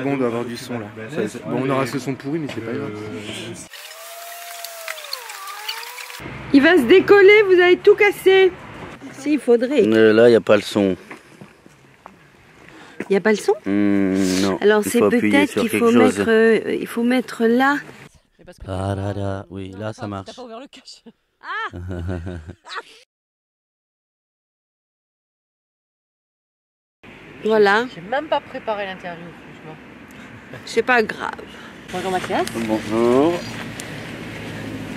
bon, on doit avoir du son là. Bon, on aura ce son pourri, mais c'est pas grave. Il va se décoller, vous avez tout cassé. Si, il faudrait. Là, il n'y a pas le son. Il n'y a pas le son? Non. Alors c'est peut-être qu'il faut mettre là. Ah là là, oui, là ça marche. T'as pas ouvert le cache. Voilà. J'ai même pas préparé l'interview, franchement. C'est pas grave. Bonjour Mathias. Bonjour.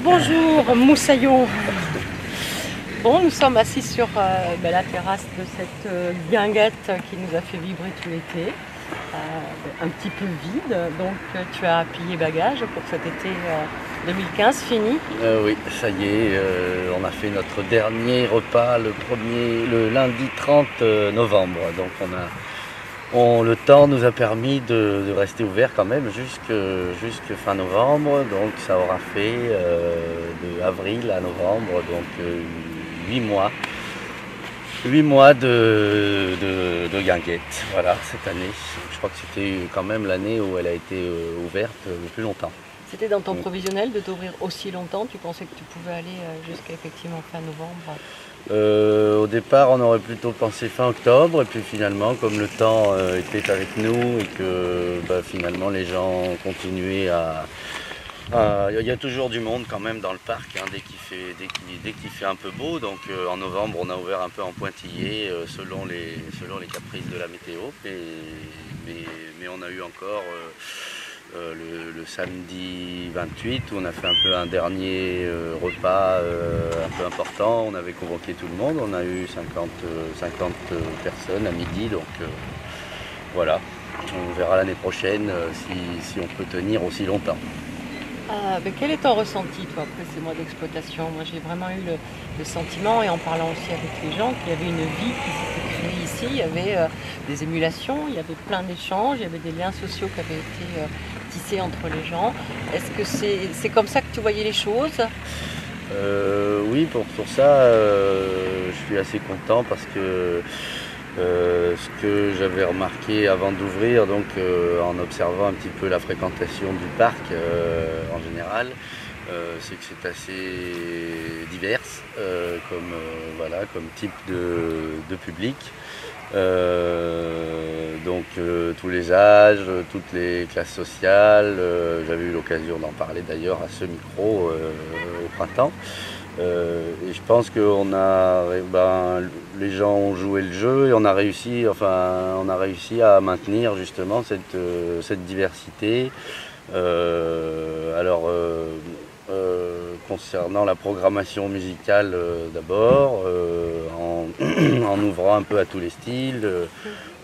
Bonjour Moussaillon. Bon, nous sommes assis sur la terrasse de cette guinguette qui nous a fait vibrer tout l'été. Un petit peu vide, donc tu as plié bagages pour cet été 2015 fini. Oui, ça y est, on a fait notre dernier repas le lundi 30 novembre. Donc le temps nous a permis de rester ouvert quand même jusque fin novembre. Donc ça aura fait de avril à novembre, donc 8 mois. 8 mois de guinguette, voilà, cette année. Je crois que c'était quand même l'année où elle a été ouverte le plus longtemps. C'était dans ton provisionnel de t'ouvrir aussi longtemps? Tu pensais que tu pouvais aller jusqu'à effectivement fin novembre? Au départ, on aurait plutôt pensé fin octobre, et puis finalement, comme le temps était avec nous et que finalement les gens ont continué à... Il y a toujours du monde quand même dans le parc dès qu'il fait un peu beau. Donc en novembre on a ouvert un peu en pointillé selon les caprices de la météo. Mais on a eu encore le samedi 28 où on a fait un peu un dernier repas un peu important. On avait convoqué tout le monde, on a eu 50 personnes à midi. Donc voilà, on verra l'année prochaine si on peut tenir aussi longtemps. Quel est ton ressenti, toi, après ces mois d'exploitation? Moi, j'ai vraiment eu le sentiment, et en parlant aussi avec les gens, qu'il y avait une vie qui s'était créée ici. Il y avait des émulations, il y avait plein d'échanges, il y avait des liens sociaux qui avaient été tissés entre les gens. Est-ce que c'est comme ça que tu voyais les choses? Oui, pour ça, je suis assez content parce que ce que j'avais remarqué avant d'ouvrir, donc en observant un petit peu la fréquentation du parc en général, c'est que c'est assez divers comme type de public. Donc tous les âges, toutes les classes sociales. J'avais eu l'occasion d'en parler d'ailleurs à ce micro au printemps. Et je pense que les gens ont joué le jeu et on a réussi à maintenir justement cette diversité. Concernant la programmation musicale d'abord, en ouvrant un peu à tous les styles.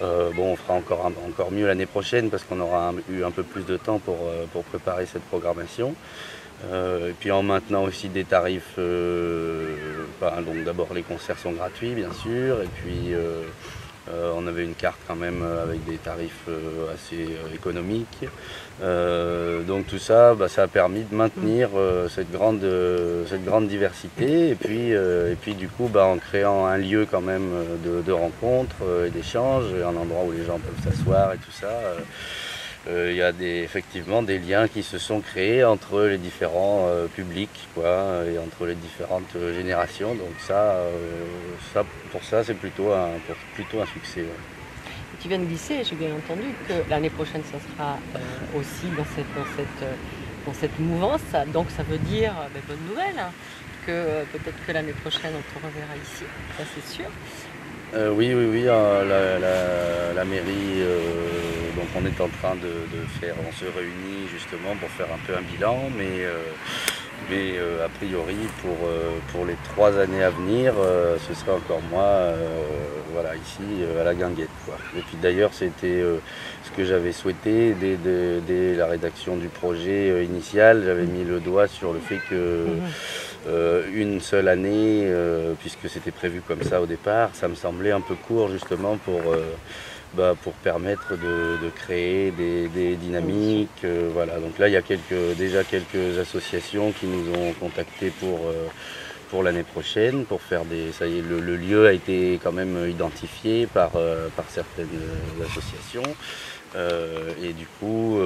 On fera encore mieux l'année prochaine parce qu'on aura eu un peu plus de temps pour préparer cette programmation. Et puis en maintenant aussi des tarifs, donc d'abord les concerts sont gratuits bien sûr, et puis on avait une carte quand même avec des tarifs assez économiques. Donc tout ça, ça a permis de maintenir cette grande diversité, et puis du coup en créant un lieu quand même de rencontres et d'échanges, un endroit où les gens peuvent s'asseoir et tout ça. Il y a effectivement des liens qui se sont créés entre les différents publics, et entre les différentes générations. Donc pour ça, c'est plutôt un succès. Ouais. Tu viens de glisser, j'ai bien entendu, que l'année prochaine, ça sera aussi dans cette mouvance. Donc ça veut dire, bonne nouvelle, que peut-être que l'année prochaine, on te reverra ici, ça c'est sûr. Oui, la mairie, donc on est en train on se réunit justement pour faire un peu un bilan, mais a priori pour les 3 années à venir, ce serait encore moi, ici à la guinguette, quoi. Et puis d'ailleurs c'était ce que j'avais souhaité dès la rédaction du projet initial. J'avais mis le doigt sur le fait que une seule année, puisque c'était prévu comme ça au départ, ça me semblait un peu court justement pour permettre de créer des dynamiques. Donc là il y a déjà quelques associations qui nous ont contactés pour l'année prochaine, pour faire ça y est, le lieu a été quand même identifié par certaines associations. Et du coup,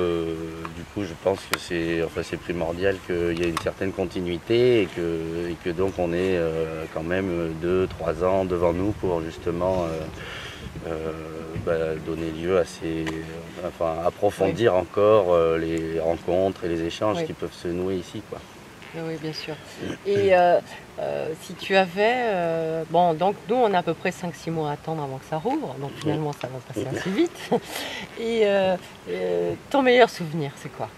je pense que c'est primordial qu'il y ait une certaine continuité et que donc on ait quand même 2-3 ans devant nous pour justement donner lieu à approfondir encore les rencontres et les échanges qui peuvent se nouer ici, quoi. Oui, bien sûr. Et si tu avais... bon, donc nous, on a à peu près 5-6 mois à attendre avant que ça rouvre, donc finalement, ça va passer assez vite. Et ton meilleur souvenir, c'est quoi?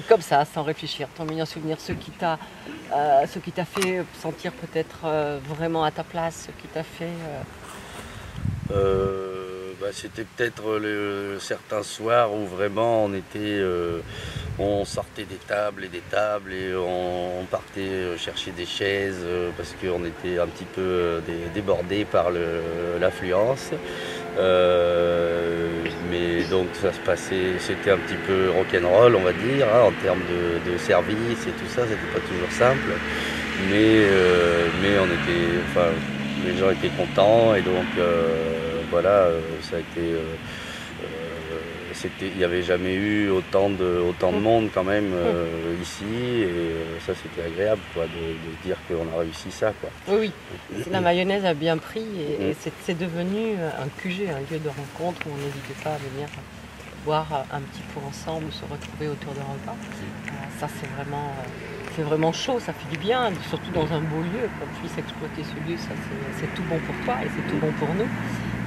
Comme ça, sans réfléchir, ton meilleur souvenir, ce qui t'a fait sentir peut-être vraiment à ta place, ce qui t'a fait... C'était peut-être certains soirs où vraiment on sortait des tables et on partait chercher des chaises parce qu'on était un petit peu débordé par l'affluence. Mais donc ça se passait, c'était un petit peu rock'n'roll, on va dire, hein, en termes de service et tout ça, c'était pas toujours simple. Mais les gens étaient contents et donc voilà, ça a été, il n'y avait jamais eu autant de monde quand même ici et ça c'était agréable quoi, de dire qu'on a réussi ça, quoi. Oui, la mayonnaise a bien pris et c'est devenu un QG, un lieu de rencontre où on n'hésitait pas à venir boire un petit pot ensemble ou se retrouver autour d'un repas. Ça c'est vraiment chaud, ça fait du bien, surtout dans un beau lieu. Qu'on puisse exploiter ce lieu, ça c'est tout bon pour toi et c'est tout bon pour nous.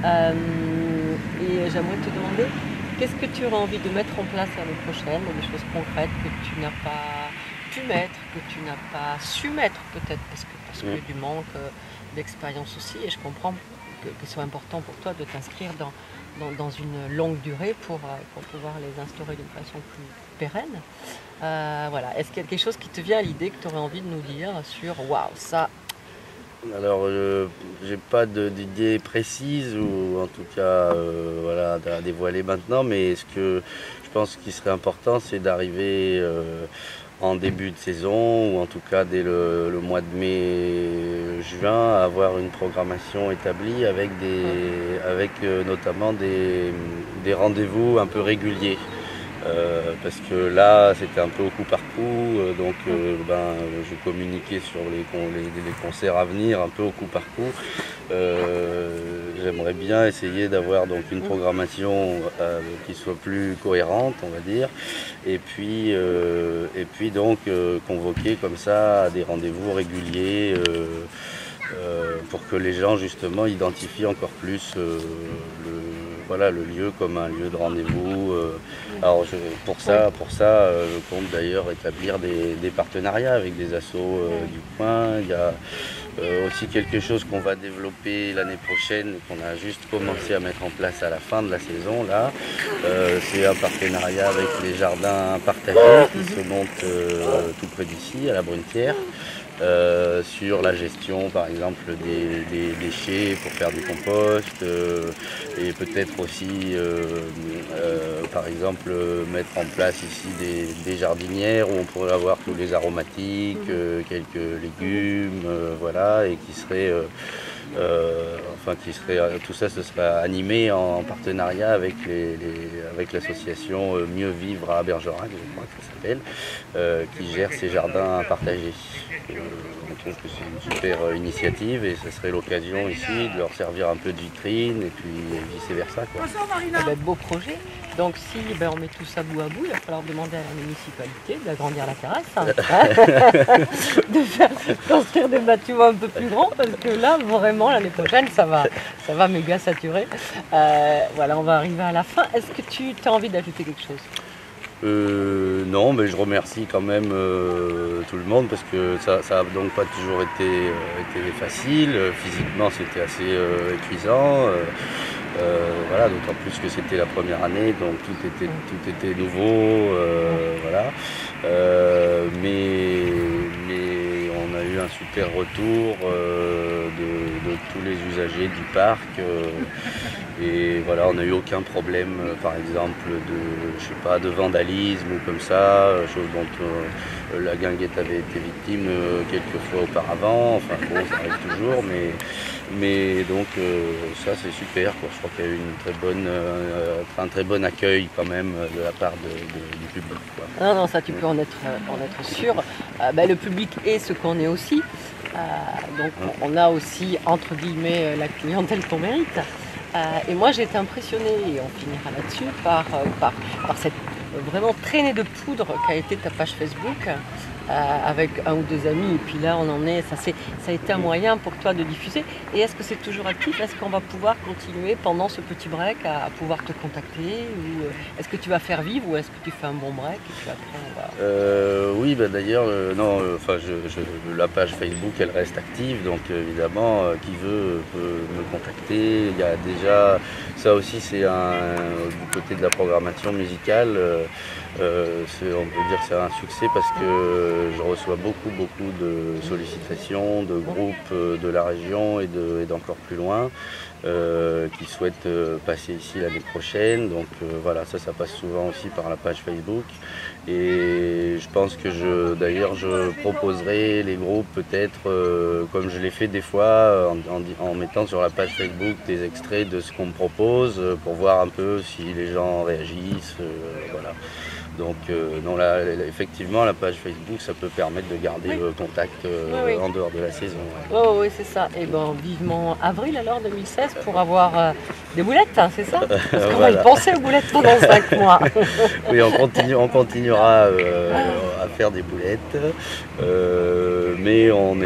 Et j'aimerais te demander, qu'est-ce que tu aurais envie de mettre en place l'année prochaine, des choses concrètes que tu n'as pas pu mettre, que tu n'as pas su mettre peut-être, parce que du manque d'expérience aussi, et je comprends que c'est important pour toi de t'inscrire dans une longue durée pour pouvoir les instaurer d'une façon plus pérenne. Voilà. Est-ce qu'il y a quelque chose qui te vient à l'idée que tu aurais envie de nous dire sur « waouh, ça ». Alors, j'ai pas d'idée précise ou en tout cas voilà, à dévoiler maintenant, mais ce que je pense qu'il serait important, c'est d'arriver en début de saison ou en tout cas dès le mois de mai-juin à avoir une programmation établie avec notamment des rendez-vous un peu réguliers. Parce que là c'était un peu au coup par coup, donc je communiquais sur les concerts à venir un peu au coup par coup. J'aimerais bien essayer d'avoir donc une programmation qui soit plus cohérente, on va dire, et puis donc convoquer comme ça à des rendez-vous réguliers pour que les gens justement identifient encore plus le lieu comme un lieu de rendez-vous. Alors pour ça, je compte d'ailleurs établir des partenariats avec des assos du coin. Il y a aussi quelque chose qu'on va développer l'année prochaine, qu'on a juste commencé à mettre en place à la fin de la saison là. C'est un partenariat avec les jardins partagés qui se montent tout près d'ici, à la Brunetière. Sur la gestion par exemple des déchets pour faire du compost et peut-être aussi par exemple mettre en place ici des jardinières où on pourrait avoir tous les aromatiques, quelques légumes, voilà, et qui serait tout ça ce serait animé en partenariat avec l'association Mieux Vivre à Bergerac, je crois que ça s'appelle, qui gère ces jardins partagés. On trouve que c'est une super initiative et ce serait l'occasion ici de leur servir un peu de vitrine et puis vice versa, quoi. Beau projet. Donc si on met tout ça bout à bout, il va falloir demander à la municipalité d'agrandir la terrasse, de faire construire des bâtiments un peu plus grands parce que là vraiment l'année prochaine ça va méga saturer. Voilà, on va arriver à la fin. Est-ce que tu as envie d'ajouter quelque chose? Non, mais je remercie quand même tout le monde parce que ça n'a donc pas toujours été facile. Physiquement, c'était assez épuisant. Voilà, d'autant plus que c'était la première année, donc tout était nouveau. Voilà. Mais on a eu un super retour de tous les usagers du parc. Et voilà, on n'a eu aucun problème, par exemple, de vandalisme ou comme ça, chose dont La guinguette avait été victime quelques fois auparavant, enfin bon, ça arrive toujours, mais donc ça c'est super, quoi. Je crois qu'il y a eu un très bon accueil quand même de la part du public, quoi. Non, ça tu peux en être sûr. Le public est ce qu'on est aussi. Donc on a aussi entre guillemets la clientèle qu'on mérite. Et moi j'ai été impressionnée, et on finira là-dessus, par cette vraiment traînée de poudre qu'a été ta page Facebook. Avec un ou deux amis, et puis là on en est, ça a été un moyen pour toi de diffuser. Et est-ce que c'est toujours actif? Est-ce qu'on va pouvoir continuer pendant ce petit break à pouvoir te contacter, ou est-ce que tu vas faire vivre, ou est-ce que tu fais un bon break et puis après on va... Oui, d'ailleurs, la page Facebook elle reste active, donc évidemment qui veut peut me contacter. Il y a déjà, ça aussi c'est du côté de la programmation musicale, on peut dire que c'est un succès parce que je reçois beaucoup de sollicitations de groupes de la région et d'encore plus loin qui souhaitent passer ici l'année prochaine. Donc voilà, ça passe souvent aussi par la page Facebook. Et je pense que d'ailleurs je proposerai les groupes peut-être, comme je l'ai fait des fois, en mettant sur la page Facebook des extraits de ce qu'on me propose pour voir un peu si les gens réagissent. Voilà. Donc effectivement la page Facebook ça peut permettre de garder le contact en dehors de la saison. Ouais. Oh oui, c'est ça. Et vivement avril alors 2016 pour avoir des boulettes, hein, c'est ça? Parce qu'on va y penser aux boulettes pendant 5 mois. Oui, on continuera à faire des boulettes, mais on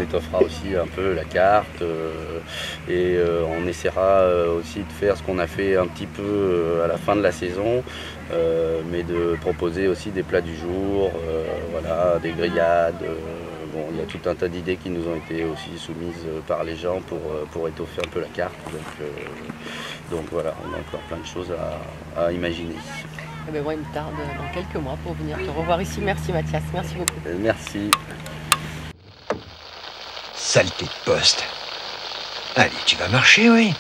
étoffera aussi un peu la carte et on essaiera aussi de faire ce qu'on a fait un petit peu à la fin de la saison. Mais de proposer aussi des plats du jour, voilà, des grillades. Il y a tout un tas d'idées qui nous ont été aussi soumises par les gens pour étoffer un peu la carte. Donc voilà, on a encore plein de choses à imaginer. Moi, il me tarde dans quelques mois pour venir te revoir ici. Merci Mathias, merci beaucoup. Merci. Saleté de poste. Allez, tu vas marcher, oui.